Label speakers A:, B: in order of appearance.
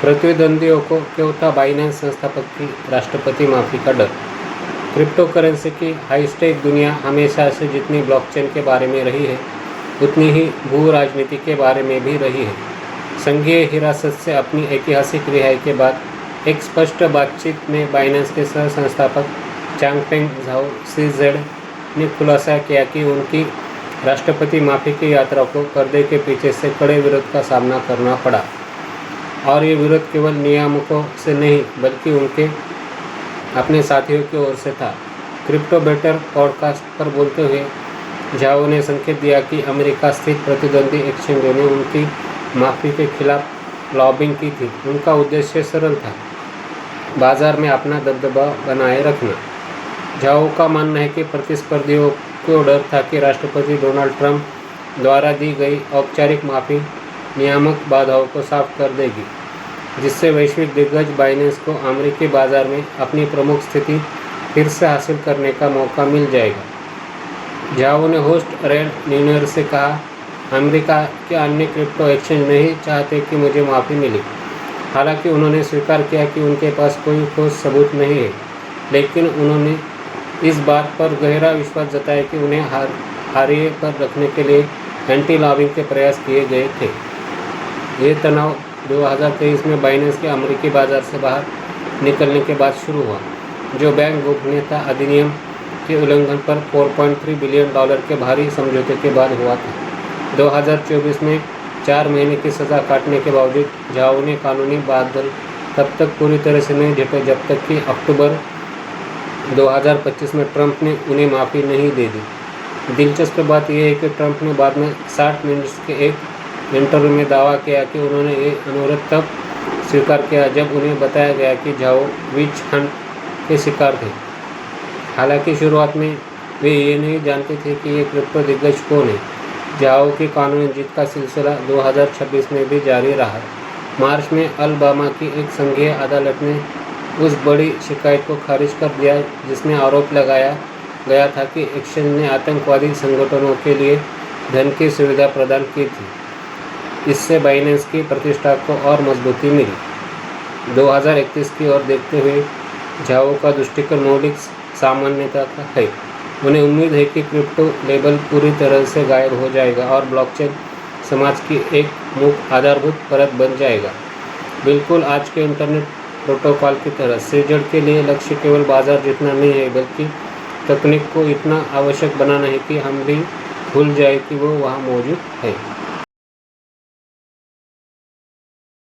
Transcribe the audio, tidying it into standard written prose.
A: प्रतिद्वंदियों को क्यों था बाइनेंस संस्थापक की राष्ट्रपति माफी का डर। क्रिप्टो करेंसी की हाईटेक दुनिया हमेशा से जितनी ब्लॉकचेन के बारे में रही है उतनी ही भू राजनीति के बारे में भी रही है। संघीय हिरासत से अपनी ऐतिहासिक रिहाई के बाद एक स्पष्ट बातचीत में बाइनेंस के सह संस्थापक चांगपेंग झाओ सीजेड ने खुलासा किया कि उनकी राष्ट्रपति माफी की यात्रा को पर्दे के पीछे से कड़े विरोध का सामना करना पड़ा, और ये विरोध केवल नियामकों से नहीं बल्कि उनके अपने साथियों की ओर से था। क्रिप्टो बेटर पॉडकास्ट पर बोलते हुए झाओ ने संकेत दिया कि अमेरिका स्थित प्रतिद्वंदी एक्सचेंजों ने उनकी माफ़ी के खिलाफ लॉबिंग की थी। उनका उद्देश्य सरल था, बाजार में अपना दबदबा बनाए रखना। झाओ का मानना है कि प्रतिस्पर्धियों को डर था कि राष्ट्रपति डोनाल्ड ट्रंप द्वारा दी गई औपचारिक माफ़ी नियामक बाधाओं को साफ कर देगी, जिससे वैश्विक दिग्गज बाइनेंस को अमेरिकी बाजार में अपनी प्रमुख स्थिति फिर से हासिल करने का मौका मिल जाएगा। झाओ ने होस्ट रेड न्यूनियर से कहा, अमेरिका के अन्य क्रिप्टो एक्सचेंज नहीं चाहते कि मुझे माफ़ी मिले। हालांकि उन्होंने स्वीकार किया कि उनके पास कोई ठोस सबूत नहीं है, लेकिन उन्होंने इस बात पर गहरा विश्वास जताया कि उन्हें हारिए पर रखने के लिए एंटी लॉबिंग के प्रयास किए गए थे। ये तनाव 2023 में बाइनेंस के अमेरिकी बाजार से बाहर निकलने के बाद शुरू हुआ, जो बैंक गोपनीयता अधिनियम के उल्लंघन पर $4.3 बिलियन के भारी समझौते के बाद हुआ था। 2024 में 4 महीने की सज़ा काटने के बावजूद झाओ ने कानूनी बादल तब तक पूरी तरह से नहीं झेपे जब तक कि अक्टूबर 2025 में ट्रंप ने उन्हें माफ़ी नहीं दे दी। दिलचस्प बात यह है कि ट्रंप ने बाद में 60 मिनट्स के एक इंटरव्यू में दावा किया कि उन्होंने ये अनुरोध तब स्वीकार किया जब उन्हें बताया गया कि झाओ विच हंट के शिकार थे। हालांकि शुरुआत में वे ये नहीं जानते थे कि ये क्रिप्टो दिग्गज कौन है। झाओ की कानूनी जीत का सिलसिला 2026 में भी जारी रहा। मार्च में अलबामा की एक संघीय अदालत ने उस बड़ी शिकायत को खारिज कर दिया जिसमें आरोप लगाया गया था कि एक्सचेंज ने आतंकवादी संगठनों के लिए धन की सुविधा प्रदान की थी। इससे बाइनेंस की प्रतिष्ठा को और मजबूती मिली। 2031 की ओर देखते हुए झाओ का दृष्टिकोण मौलिक सामान्यता का है। उन्हें उम्मीद है कि क्रिप्टो लेबल पूरी तरह से गायब हो जाएगा और ब्लॉकचेन समाज की एक मुख्य आधारभूत परत बन जाएगा। बिल्कुल आज के इंटरनेट प्रोटोकॉल की तरह सीजेड के लिए लक्ष्य केवल बाजार जीतना नहीं है, बल्कि तकनीक को इतना आवश्यक बनाना है कि हम भी भूल जाए कि वो वहाँ मौजूद है।